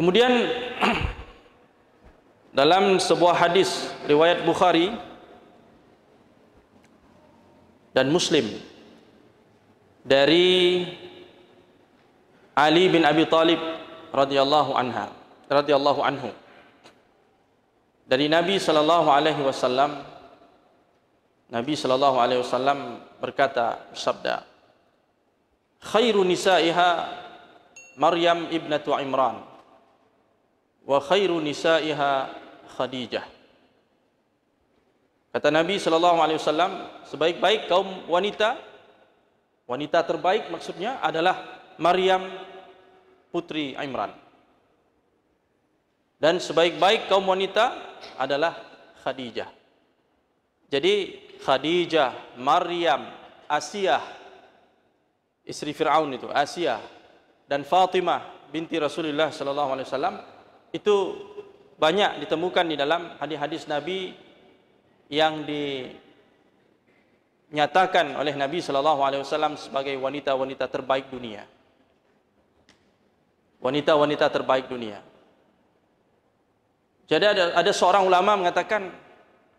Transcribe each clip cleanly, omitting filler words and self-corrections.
Kemudian dalam sebuah hadis riwayat Bukhari dan Muslim dari Ali bin Abi Thalib radhiyallahu anhu dari Nabi sallallahu alaihi wasallam, Nabi sallallahu alaihi wasallam bersabda, khairu nisaiha Maryam ibnatu Imran wa khairu nisaiha Khadijah. Kata Nabi sallallahu alaihi wasallam, sebaik-baik kaum wanita, wanita terbaik maksudnya adalah Maryam putri Imran. Dan sebaik-baik kaum wanita adalah Khadijah. Jadi Khadijah, Maryam, Asiyah istri Fir'aun itu, Asiyah, dan Fatimah binti Rasulullah sallallahu alaihi wasallam itu banyak ditemukan di dalam hadis-hadis Nabi yang dinyatakan oleh Nabi sallallahu alaihi wasallam sebagai wanita-wanita terbaik dunia. Wanita-wanita terbaik dunia. Jadi ada seorang ulama mengatakan,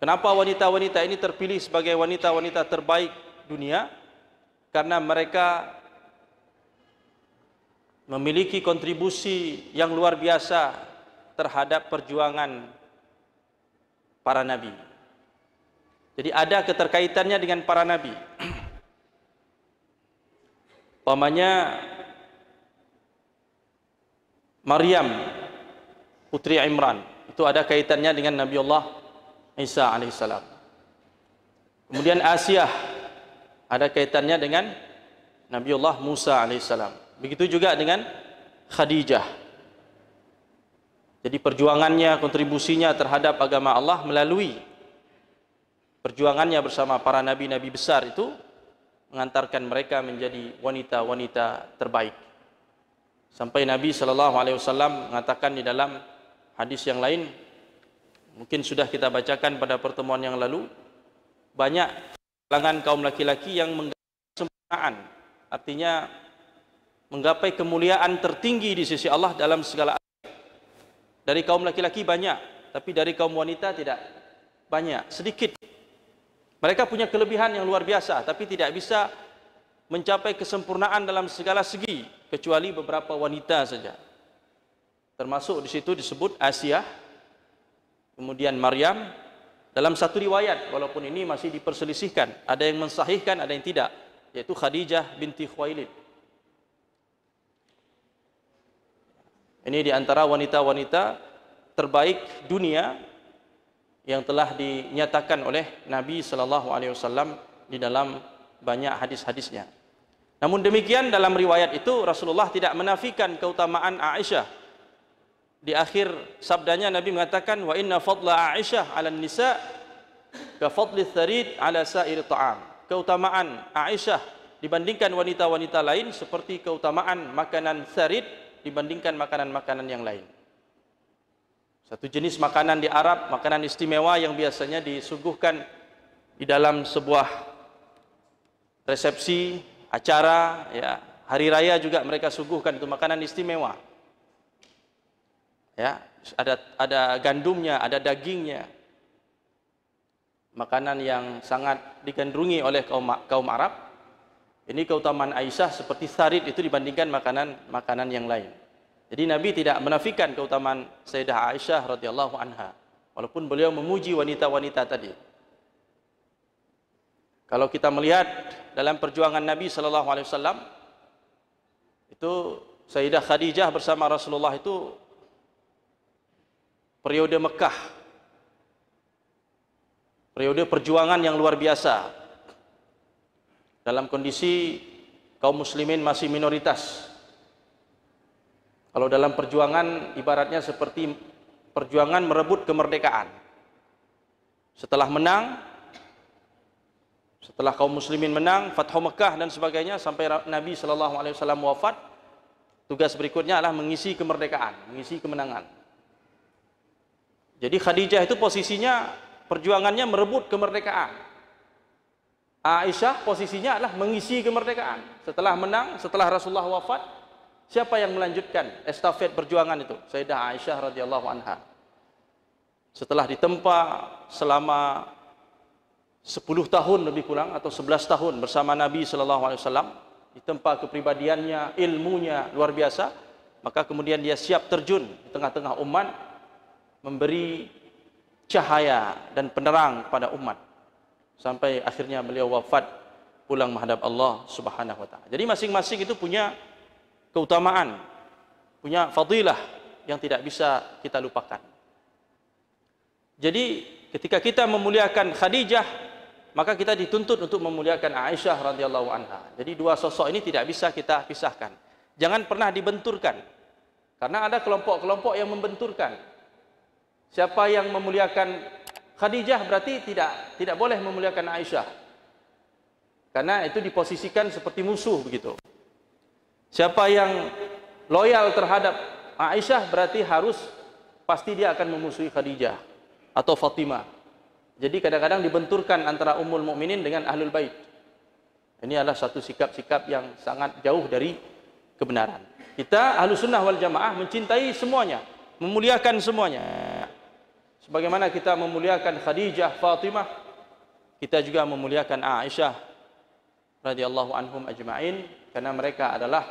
kenapa wanita-wanita ini terpilih sebagai wanita-wanita terbaik dunia? Karena mereka memiliki kontribusi yang luar biasa terhadap perjuangan para nabi. Jadi ada keterkaitannya dengan para nabi. Umpamanya Maryam putri Imran itu ada kaitannya dengan Nabi Allah Isa alaihissalam. Kemudian Asiyah ada kaitannya dengan Nabi Allah Musa alaihissalam. Begitu juga dengan Khadijah. Jadi perjuangannya, kontribusinya terhadap agama Allah melalui perjuangannya bersama para nabi-nabi besar itu mengantarkan mereka menjadi wanita-wanita terbaik. Sampai Nabi SAW mengatakan di dalam hadis yang lain, mungkin sudah kita bacakan pada pertemuan yang lalu, banyak kalangan kaum laki-laki yang menggapai kesempurnaan, artinya menggapai kemuliaan tertinggi di sisi Allah dalam segala aspek. Dari kaum laki-laki banyak, tapi dari kaum wanita tidak banyak, sedikit. Mereka punya kelebihan yang luar biasa, tapi tidak bisa mencapai kesempurnaan dalam segala segi, kecuali beberapa wanita saja. Termasuk di situ disebut Asiyah, kemudian Maryam. Dalam satu riwayat, walaupun ini masih diperselisihkan, ada yang mensahihkan, ada yang tidak, yaitu Khadijah binti Khuwailid. Ini di antara wanita-wanita terbaik dunia yang telah dinyatakan oleh Nabi sallallahu alaihi wasallam di dalam banyak hadis-hadisnya. Namun demikian dalam riwayat itu Rasulullah tidak menafikan keutamaan Aisyah. Di akhir sabdanya Nabi mengatakan, wa inna fadla Aisyah 'ala nisa ka fadli tharid 'ala sa'ir ta'am. Keutamaan Aisyah dibandingkan wanita-wanita lain seperti keutamaan makanan tharid dibandingkan makanan-makanan yang lain. Satu jenis makanan di Arab, makanan istimewa yang biasanya disuguhkan di dalam sebuah resepsi, acara, ya, hari raya juga mereka suguhkan itu makanan istimewa. Ya, ada gandumnya, ada dagingnya. Makanan yang sangat digandrungi oleh kaum Arab. Ini keutamaan Aisyah seperti tharid itu dibandingkan makanan yang lain. Jadi Nabi tidak menafikan keutamaan Sayyidah Aisyah radhiyallahu anha, walaupun beliau memuji wanita-wanita tadi. Kalau kita melihat dalam perjuangan Nabi sallallahu alaihi wasallam itu Sayyidah Khadijah bersama Rasulullah itu periode Mekah, periode perjuangan yang luar biasa dalam kondisi kaum muslimin masih minoritas. Kalau dalam perjuangan ibaratnya seperti perjuangan merebut kemerdekaan. Setelah menang, setelah kaum muslimin menang, Fathu Mekah dan sebagainya, sampai Nabi SAW wafat, tugas berikutnya adalah mengisi kemerdekaan, mengisi kemenangan. Jadi Khadijah itu posisinya perjuangannya merebut kemerdekaan. Aisyah posisinya adalah mengisi kemerdekaan. Setelah menang, setelah Rasulullah wafat, Siapa yang melanjutkan estafet perjuangan itu? Sayyidah Aisyah radhiyallahu anha. Setelah ditempa selama 10 tahun lebih kurang atau 11 tahun bersama Nabi sallallahu alaihi wasallam, ditempa kepribadiannya, ilmunya luar biasa, maka kemudian dia siap terjun di tengah-tengah umat, memberi cahaya dan penerang kepada umat sampai akhirnya beliau wafat pulang menghadap Allah Subhanahu wa taala. Jadi masing-masing itu punya keutamaan, punya fadilah yang tidak bisa kita lupakan. Jadi ketika kita memuliakan Khadijah, maka kita dituntut untuk memuliakan Aisyah radhiyallahu anha. Jadi dua sosok ini tidak bisa kita pisahkan. Jangan pernah dibenturkan. Karena ada kelompok-kelompok yang membenturkan. Siapa yang memuliakan Khadijah berarti tidak boleh memuliakan Aisyah. Karena itu diposisikan seperti musuh begitu. Siapa yang loyal terhadap Aisyah berarti pasti dia akan memusuhi Khadijah atau Fatimah. Jadi kadang-kadang dibenturkan antara Ummul Mukminin dengan Ahlul Bait. Ini adalah satu sikap-sikap yang sangat jauh dari kebenaran. Kita Ahlus Sunnah wal Jamaah mencintai semuanya, memuliakan semuanya. Sebagaimana kita memuliakan Khadijah, Fatimah, kita juga memuliakan Aisyah radhiyallahu anhum ajma'in, karena mereka adalah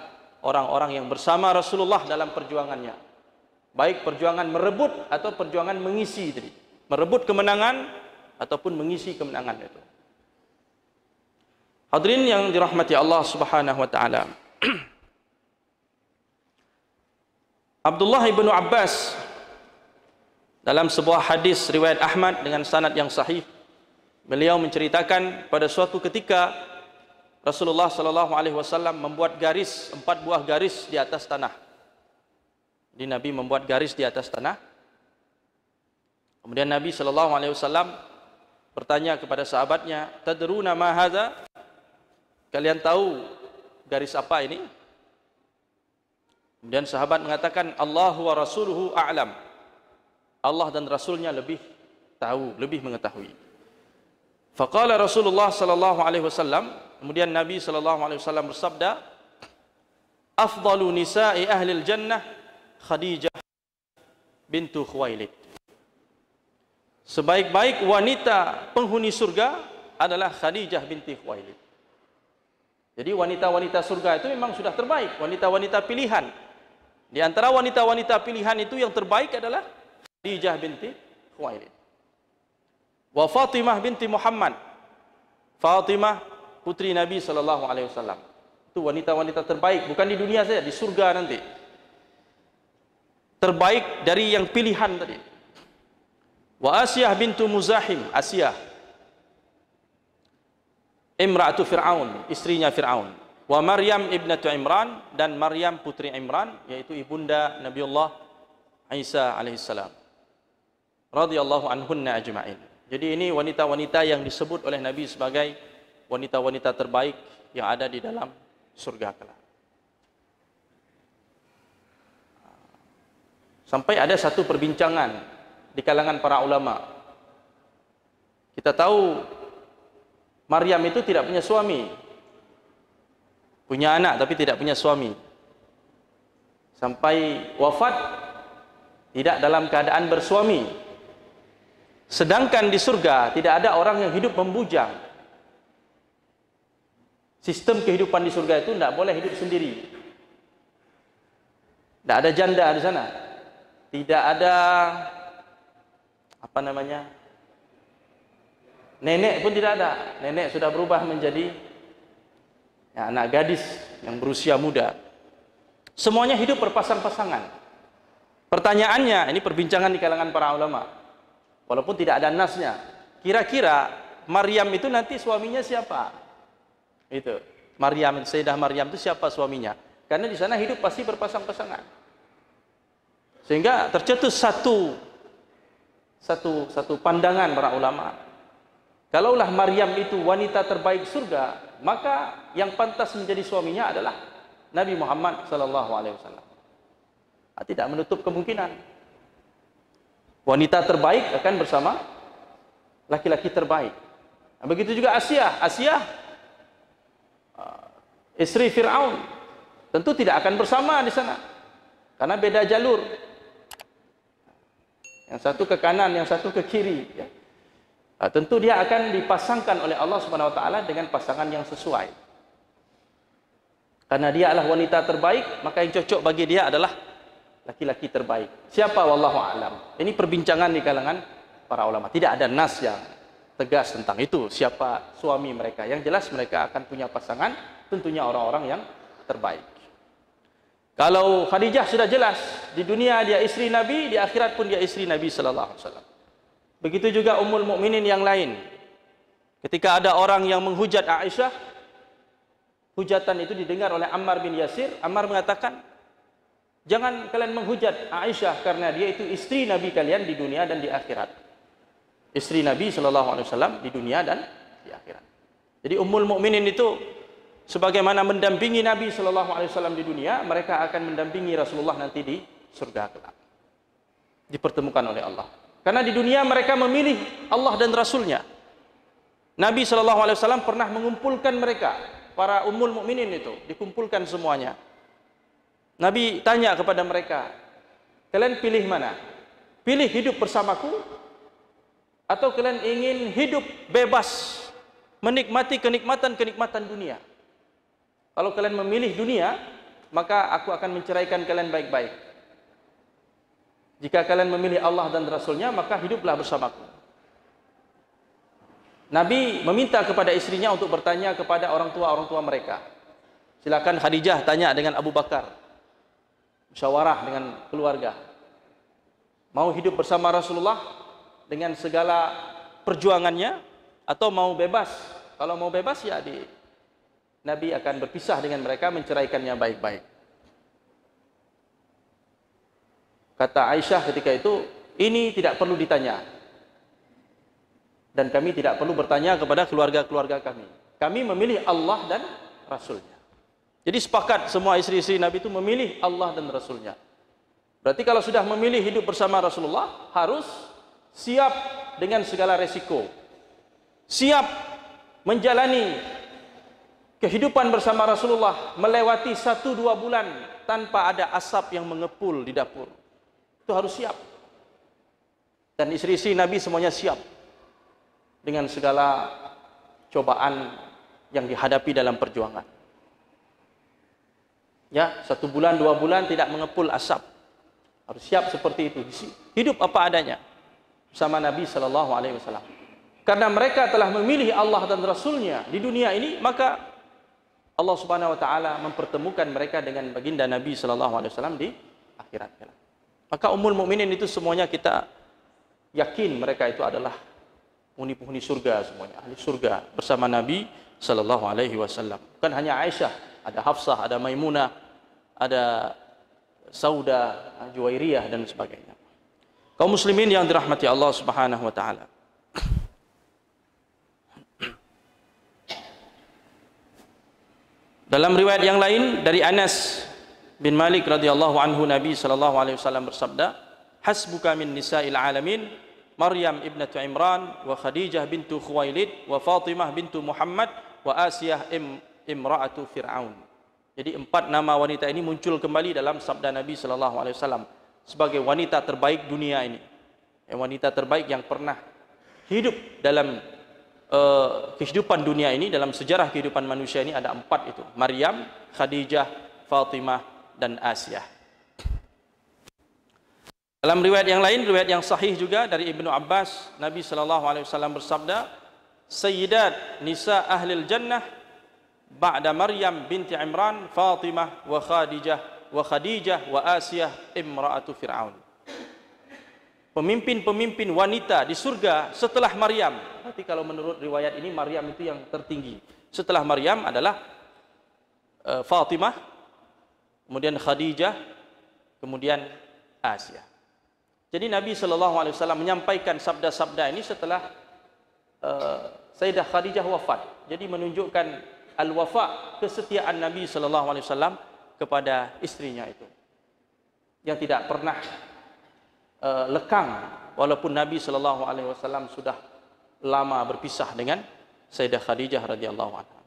orang-orang yang bersama Rasulullah dalam perjuangannya. Baik perjuangan merebut atau perjuangan mengisi tadi. Merebut kemenangan ataupun mengisi kemenangan itu. Hadirin yang dirahmati Allah Subhanahu wa taala. Abdullah ibnu Abbas dalam sebuah hadis riwayat Ahmad dengan sanad yang sahih, beliau menceritakan pada suatu ketika Rasulullah sallallahu alaihi wasallam membuat garis, 4 buah garis di atas tanah. Jadi Nabi membuat garis di atas tanah. Kemudian Nabi sallallahu alaihi wasallam bertanya kepada sahabatnya, "Tadruna ma hadza?" Kalian tahu garis apa ini? Kemudian sahabat mengatakan, "Allahu wa rasuluhu a'lam." Allah dan Rasulnya lebih tahu, lebih mengetahui. Faqala Rasulullah sallallahu alaihi wasallam, kemudian Nabi sallallahu alaihi wasallam bersabda, "Afdalu nisa'i ahli jannah Khadijah bintu Khuwailid." Sebaik-baik wanita penghuni surga adalah Khadijah binti Khuwailid. Jadi wanita-wanita surga itu memang sudah terbaik, wanita-wanita pilihan. Di antara wanita-wanita pilihan itu yang terbaik adalah Khadijah binti Khuwailid. Wa Fatimah binti Muhammad. Fatimah putri Nabi sallallahu alaihi wasallam. Itu wanita-wanita terbaik, bukan di dunia saja, di surga nanti. Terbaik dari yang pilihan tadi. Wa Asiyah bintu Muzahim, Asiyah imra'atu Fir'aun, istrinya Fir'aun. Wa Maryam ibnatu Imran, dan Maryam putri Imran, yaitu ibunda Nabiullah Isa alaihissalam. Radhiyallahu anhunna ajma'in. Jadi ini wanita-wanita yang disebut oleh Nabi sebagai wanita-wanita terbaik yang ada di dalam surga kelak. Sampai ada satu perbincangan di kalangan para ulama. Kita tahu Maryam itu tidak punya suami. Punya anak tapi tidak punya suami. Sampai wafat tidak dalam keadaan bersuami. Sedangkan di surga tidak ada orang yang hidup membujang. Sistem kehidupan di surga itu tidak boleh hidup sendiri. Tidak ada janda di sana. Tidak ada nenek pun tidak ada. Nenek sudah berubah menjadi anak gadis yang berusia muda. Semuanya hidup berpasang-pasangan. Pertanyaannya, ini perbincangan di kalangan para ulama, walaupun tidak ada nasnya, kira-kira Maryam itu nanti suaminya siapa? Itu Maryam, Sayyidah Maryam itu siapa suaminya? Karena di sana hidup pasti berpasang-pasangan. Sehingga tercetus satu pandangan para ulama. Kalaulah Maryam itu wanita terbaik surga, maka yang pantas menjadi suaminya adalah Nabi Muhammad sallallahu alaihi wasallam. Tidak menutup kemungkinan wanita terbaik akan bersama laki-laki terbaik. Begitu juga Asiyah, istri Fir'aun. Tentu tidak akan bersama di sana, karena beda jalur. Yang satu ke kanan, yang satu ke kiri. Ya. Tentu dia akan dipasangkan oleh Allah Subhanahu Wa Taala dengan pasangan yang sesuai. Karena dia adalah wanita terbaik, maka yang cocok bagi dia adalah laki-laki terbaik. Siapa? Wallahu a'lam. Ini perbincangan di kalangan para ulama. Tidak ada nas yang tegas tentang itu. Siapa suami mereka? Yang jelas mereka akan punya pasangan, tentunya orang-orang yang terbaik. Kalau Khadijah sudah jelas, di dunia dia istri Nabi, di akhirat pun dia istri Nabi sallallahu alaihi wasallam. Begitu juga Ummul Mukminin yang lain. Ketika ada orang yang menghujat Aisyah, hujatan itu didengar oleh Ammar bin Yasir. Ammar mengatakan, jangan kalian menghujat Aisyah karena dia itu istri Nabi kalian di dunia dan di akhirat. Istri Nabi sallallahu alaihi wasallam di dunia dan di akhirat. Jadi Ummul Mukminin itu sebagaimana mendampingi Nabi sallallahu alaihi wasallam di dunia, mereka akan mendampingi Rasulullah nanti di surga kelak. Dipertemukan oleh Allah. Karena di dunia mereka memilih Allah dan Rasulnya. Nabi sallallahu alaihi wasallam pernah mengumpulkan mereka, para Ummul Mukminin itu, dikumpulkan semuanya. Nabi tanya kepada mereka, kalian pilih mana? Pilih hidup bersamaku atau kalian ingin hidup bebas menikmati kenikmatan-kenikmatan dunia? Kalau kalian memilih dunia, maka aku akan menceraikan kalian baik-baik. Jika kalian memilih Allah dan Rasulnya, maka hiduplah bersamaku. Nabi meminta kepada istrinya untuk bertanya kepada orang tua mereka. Silakan Khadijah tanya dengan Abu Bakar. Musyawarah dengan keluarga. Mau hidup bersama Rasulullah dengan segala perjuangannya atau mau bebas? Kalau mau bebas ya Nabi akan berpisah dengan mereka, menceraikannya baik-baik. Kata Aisyah ketika itu, ini tidak perlu ditanya. Dan kami tidak perlu bertanya kepada keluarga-keluarga kami. Kami memilih Allah dan Rasulnya. Jadi sepakat semua istri-istri Nabi itu memilih Allah dan Rasulnya. Berarti kalau sudah memilih hidup bersama Rasulullah, harus siap dengan segala resiko. Siap menjalani kehidupan bersama Rasulullah, melewati 1-2 bulan tanpa ada asap yang mengepul di dapur. Itu harus siap. Dan istri-istri Nabi semuanya siap dengan segala cobaan yang dihadapi dalam perjuangan. Ya, 1 bulan, 2 bulan tidak mengepul asap. Harus siap seperti itu. Hidup apa adanya bersama Nabi sallallahu alaihi wasallam. Karena mereka telah memilih Allah dan Rasulnya di dunia ini, maka Allah Subhanahu wa taala mempertemukan mereka dengan baginda Nabi sallallahu alaihi wasallam di akhirat kelak. Maka Ummul Mukminin itu semuanya kita yakin mereka itu adalah penghuni-penghuni surga semuanya, ahli surga bersama Nabi sallallahu alaihi wasallam. Bukan hanya Aisyah, ada Hafsah, ada Maimunah, ada Sauda, Juwairiyah dan sebagainya. Kaum muslimin yang dirahmati Allah Subhanahu wa taala. Dalam riwayat yang lain dari Anas bin Malik radhiyallahu anhu, Nabi sallallahu alaihi wasallam bersabda, "Hasbuka min nisa'il alamin Maryam ibnatu Imran wa Khadijah bintu Khuwailid wa Fatimah bintu Muhammad wa Asiyah imra'atu Fir'aun." Jadi 4 nama wanita ini muncul kembali dalam sabda Nabi sallallahu alaihi wasallam sebagai wanita terbaik dunia ini. Wanita terbaik yang pernah hidup dalam kehidupan dunia ini, dalam sejarah kehidupan manusia ini ada 4 itu. Maryam, Khadijah, Fatimah dan Asiyah. Dalam riwayat yang lain, riwayat yang sahih juga dari Ibnu Abbas, Nabi sallallahu alaihi wasallam bersabda, "Sayyidat nisa ahlil jannah ba'da Maryam binti Imran, Fatimah wa Khadijah wa Asiyah imra'atu Fir'aun." Pemimpin-pemimpin wanita di surga setelah Maryam. Berarti kalau menurut riwayat ini Maryam itu yang tertinggi. Setelah Maryam adalah Fatimah, kemudian Khadijah, kemudian Asiyah. Jadi Nabi sallallahu alaihi wasallam menyampaikan sabda-sabda ini setelah Sayyidah Khadijah wafat. Jadi menunjukkan al-wafa, kesetiaan Nabi sallallahu alaihi wasallam kepada istrinya itu. Yang tidak pernah lekang walaupun Nabi sallallahu alaihi wasallam sudah lama berpisah dengan Sayyidah Khadijah radhiyallahu anha.